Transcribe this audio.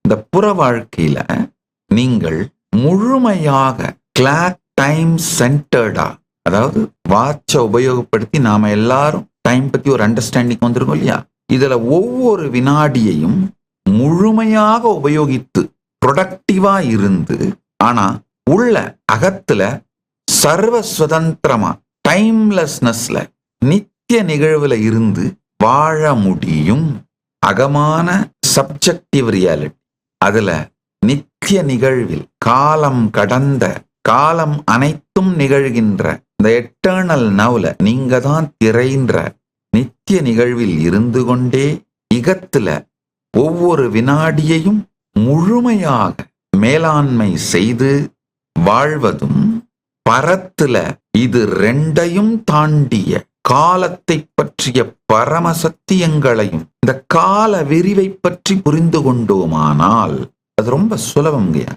இந்த புற வாழ்க்கையில நீங்கள் முழுமையாக கிளாக் டைம் சென்டர்டா, அதாவது வாட்சை உபயோகப்படுத்தி நாம எல்லாரும் டைம் பத்தி ஒரு அண்டர்ஸ்டாண்டிங் வந்திருக்கோம் இல்லையா? இதுல ஒவ்வொரு வினாடியையும் முழுமையாக உபயோகித்து ப்ரொடக்டிவா இருந்து, ஆனா உள்ள அகத்துல சர்வ சுதந்திரமா டைம்லெஸ்னஸ்ல நித்திய நிகழ்வுல இருந்து வாழ முடியும். அகமான சப்ஜெக்டிவ் ரியாலிட்டி, அதுல நித்திய நிகழ்வில் காலம் கடந்த, காலம் அனைத்தும் நிகழ்கின்ற இந்த எட்டர்னல் நவ்ல நீங்க தான் திரைன்ற நித்திய நிகழ்வில் இருந்து கொண்டே இகத்துல ஒவ்வொரு வினாடியையும் முழுமையாக மேலாண்மை செய்து வாழ்வதும், பரத்துல இது ரெண்டையும் தாண்டிய காலத்தை பற்றிய பரம சத்தியங்களையும் இந்த கால விரிவை பற்றி புரிந்து கொண்டோமானால் அது ரொம்ப சுலபம்ங்கய்யா.